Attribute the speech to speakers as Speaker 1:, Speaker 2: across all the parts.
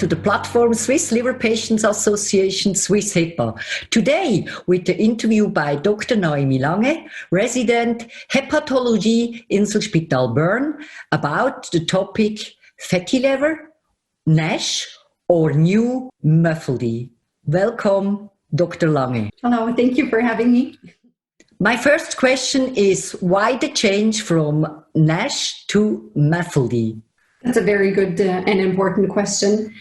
Speaker 1: to the platform Swiss Liver Patients Association, Swiss HEPA. Today, with the interview by Dr. Naomi Lange, resident hepatology Inselspital Bern, about the topic fatty liver, NASH, or new MAFLD. Welcome, Dr. Lange.
Speaker 2: Hello, thank you for having me.
Speaker 1: My first question is, why the change from NASH to MAFLD?
Speaker 2: That's a very good and important question.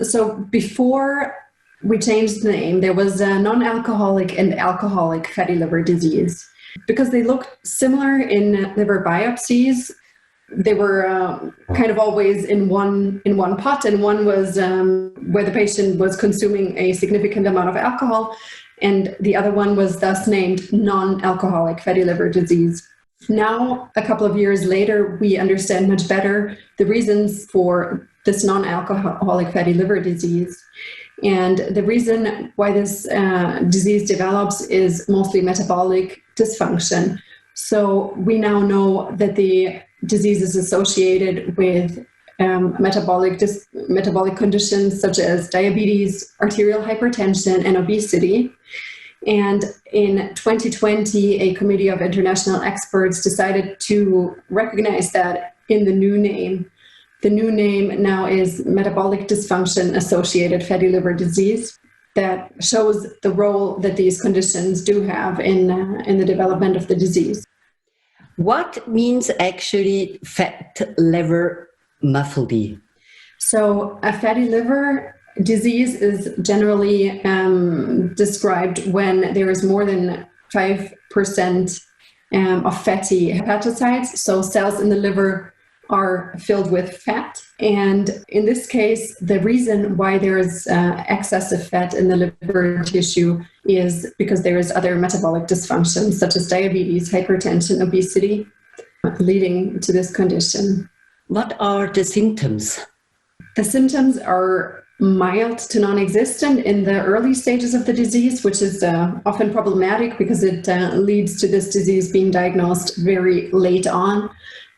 Speaker 2: So before we changed the name, there was a non-alcoholic and alcoholic fatty liver disease. Because they looked similar in liver biopsies, they were kind of always in one pot, and one was where the patient was consuming a significant amount of alcohol, and the other one was thus named non-alcoholic fatty liver disease. Now, a couple of years later, we understand much better the reasons for this non-alcoholic fatty liver disease. And the reason why this disease develops is mostly metabolic dysfunction. So we now know that the disease is associated with metabolic conditions such as diabetes, arterial hypertension, and obesity. And in 2020, a committee of international experts decided to recognize that in the new name. The new name now is metabolic dysfunction associated fatty liver disease. That shows the role that these conditions do have in the development of the disease.
Speaker 1: What means actually fat liver MAFLD? So
Speaker 2: a fatty liver disease is generally described when there is more than 5% of fatty hepatocytes. So cells in the liver are filled with fat. And in this case, the reason why there is excessive fat in the liver tissue is because there is other metabolic dysfunctions such as diabetes, hypertension, obesity, leading to this condition.
Speaker 1: What are the symptoms?
Speaker 2: The symptoms are mild to non-existent in the early stages of the disease, which is often problematic because it leads to this disease being diagnosed very late on.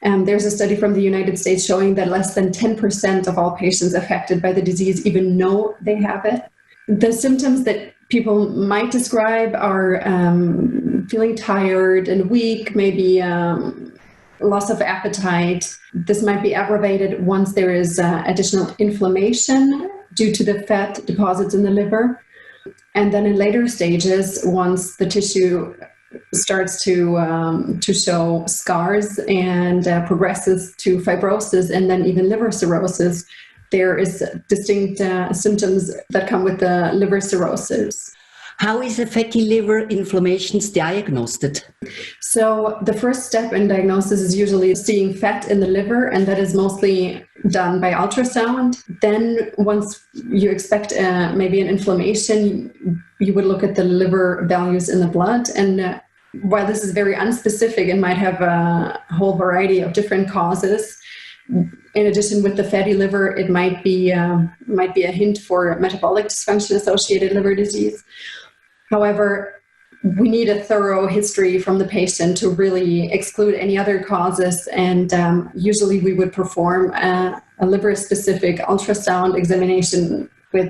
Speaker 2: There's a study from the United States showing that less than 10% of all patients affected by the disease even know they have it. The symptoms that people might describe are feeling tired and weak, maybe loss of appetite. This might be aggravated once there is additional inflammation due to the fat deposits in the liver. And then in later stages, once the tissue starts to show scars and progresses to fibrosis and then even liver cirrhosis, there is distinct symptoms that come with the liver cirrhosis.
Speaker 1: How is a fatty liver inflammation diagnosed?
Speaker 2: So the first step in diagnosis is usually seeing fat in the liver, and that is mostly done by ultrasound. Then once you expect maybe an inflammation, you would look at the liver values in the blood. And while this is very unspecific and might have a whole variety of different causes, in addition with the fatty liver, it might be a hint for metabolic dysfunction associated liver disease. However, we need a thorough history from the patient to really exclude any other causes, and usually we would perform a liver-specific ultrasound examination with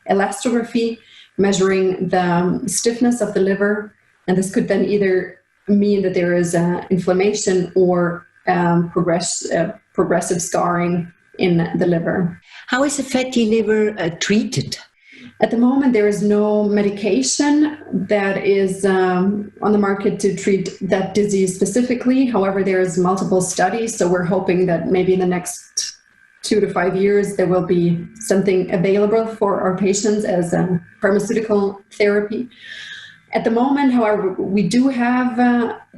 Speaker 2: elastography, measuring the stiffness of the liver, and this could then either mean that there is inflammation or progressive scarring in the liver.
Speaker 1: How is a fatty liver treated?
Speaker 2: At the moment, there is no medication that is on the market to treat that disease specifically. However, there is multiple studies, so we're hoping that maybe in the next 2 to 5 years, there will be something available for our patients as a pharmaceutical therapy. At the moment, however, we do have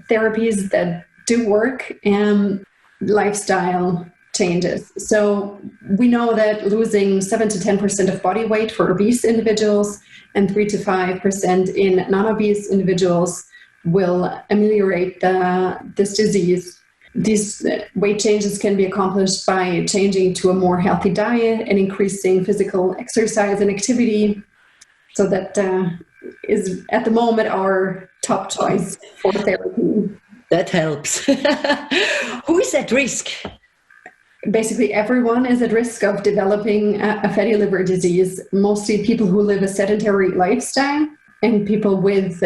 Speaker 2: therapies that do work and lifestyle changes. So we know that losing 7 to 10% of body weight for obese individuals and 3 to 5% in non-obese individuals will ameliorate this disease. These weight changes can be accomplished by changing to a more healthy diet and increasing physical exercise and activity. So that is at the moment our top choice for therapy.
Speaker 1: That helps. Who is at risk?
Speaker 2: basically everyone is at risk of developing a fatty liver disease, mostly people who live a sedentary lifestyle and people with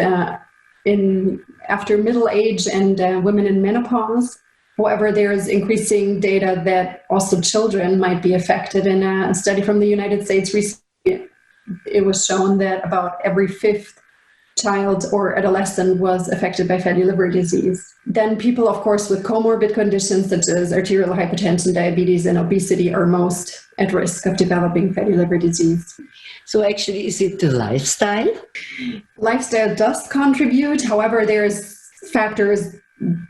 Speaker 2: after middle age and women in menopause. However, there's increasing data that also children might be affected. In a study from the United States recently, it was shown that about every fifth child or adolescent was affected by fatty liver disease. Then people, of course, with comorbid conditions such as arterial hypertension, diabetes, and obesity are most at risk of developing fatty liver disease.
Speaker 1: So actually, is it the lifestyle?
Speaker 2: Lifestyle does contribute. However, there's factors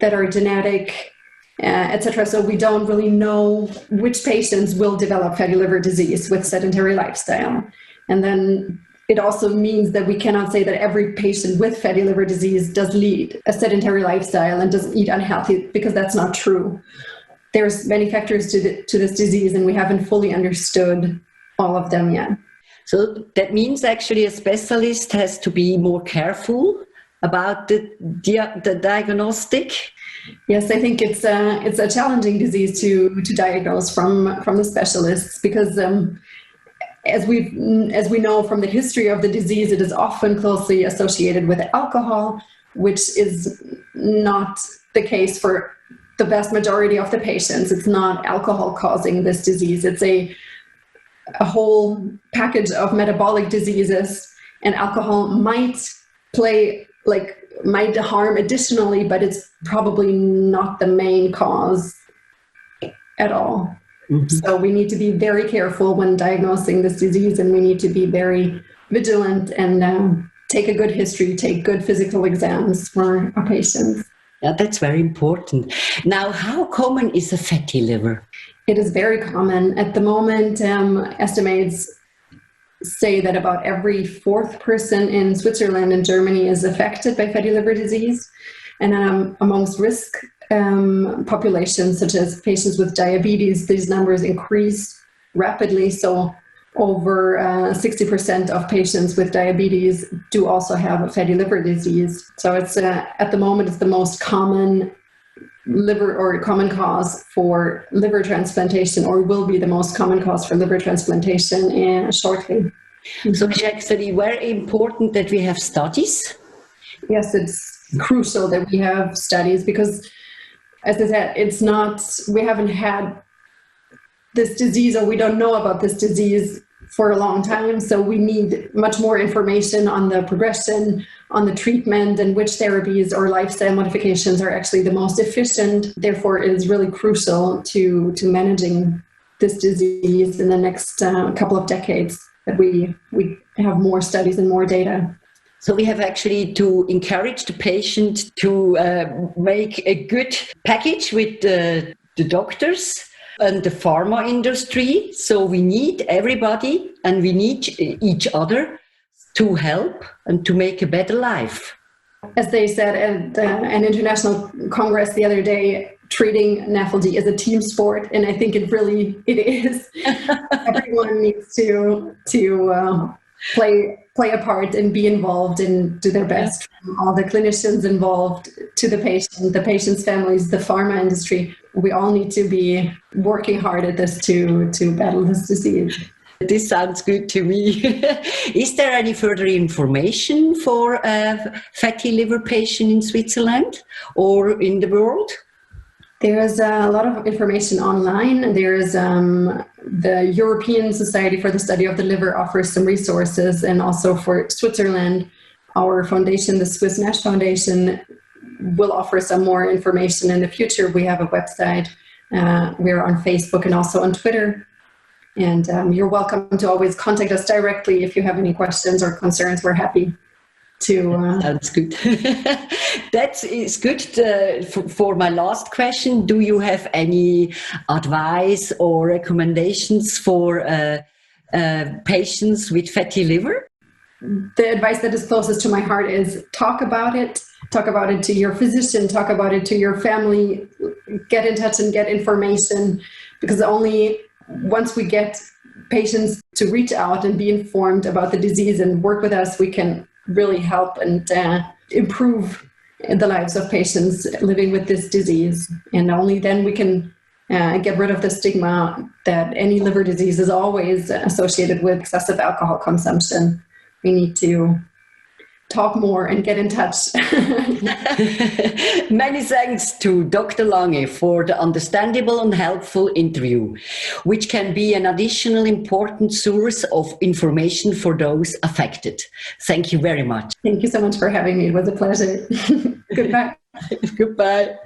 Speaker 2: that are genetic, etc. So we don't really know which patients will develop fatty liver disease with sedentary lifestyle. And then it also means that we cannot say that every patient with fatty liver disease does lead a sedentary lifestyle and doesn't eat unhealthy, because that's not true. There's many factors to this disease, and we haven't fully understood all of them yet.
Speaker 1: So that means actually a specialist has to be more careful about the diagnostic.
Speaker 2: Yes, I think it's a challenging disease to diagnose from the specialists, because as we know from the history of the disease, it is often closely associated with alcohol, which is not the case for the vast majority of the patients. It's not alcohol causing this disease. It's a whole package of metabolic diseases, and alcohol might harm additionally, but it's probably not the main cause at all. Mm-hmm. So we need to be very careful when diagnosing this disease, and we need to be very vigilant and take a good history, take good physical exams for our patients.
Speaker 1: Yeah, that's very important. Now, how common is a fatty liver?
Speaker 2: It is very common. At the moment, estimates say that about every fourth person in Switzerland and Germany is affected by fatty liver disease. And amongst risk populations, such as patients with diabetes, these numbers increase rapidly. So over 60% of patients with diabetes do also have a fatty liver disease. So it's at the moment, it's the most common common cause for liver transplantation, or will be the most common cause for liver transplantation shortly.
Speaker 1: So it's actually very important that we have studies.
Speaker 2: Yes, it's crucial that we have studies, because, as I said, we haven't had this disease, or we don't know about this disease for a long time. So we need much more information on the progression, on the treatment, and which therapies or lifestyle modifications are actually the most efficient. Therefore, it is really crucial to managing this disease in the next couple of decades, that we have more studies and more data.
Speaker 1: So we have actually to encourage the patient to make a good package with the doctors and the pharma industry. So we need everybody, and we need each other to help and to make a better life.
Speaker 2: As they said at an international congress the other day, treating NAFLD is a team sport, and I think it is. Everyone needs to play a part and be involved and do their best. From all the clinicians involved to the patient, the patient's families, the pharma industry. We all need to be working hard at this to battle this disease.
Speaker 1: This sounds good to me. Is there any further information for a fatty liver patient in Switzerland or in the world?
Speaker 2: There is a lot of information online. There is the European Society for the Study of the Liver offers some resources, and also for Switzerland, our foundation, the Swiss NASH Foundation, will offer some more information in the future. We have a website. We're on Facebook and also on Twitter. And you're welcome to always contact us directly if you have any questions or concerns. We're happy to...
Speaker 1: Sounds good. That is good. For my last question, do you have any advice or recommendations for patients with fatty liver?
Speaker 2: The advice that is closest to my heart is talk about it. Talk about it to your physician, talk about it to your family, get in touch and get information, because only once we get patients to reach out and be informed about the disease and work with us, we can really help and improve the lives of patients living with this disease. And only then we can get rid of the stigma that any liver disease is always associated with excessive alcohol consumption. We need to talk more and get in touch.
Speaker 1: Many thanks to Dr. Lange for the understandable and helpful interview, which can be an additional important source of information for those affected. Thank you very much.
Speaker 2: Thank you so much for having me. It was a pleasure. Goodbye.
Speaker 1: Goodbye.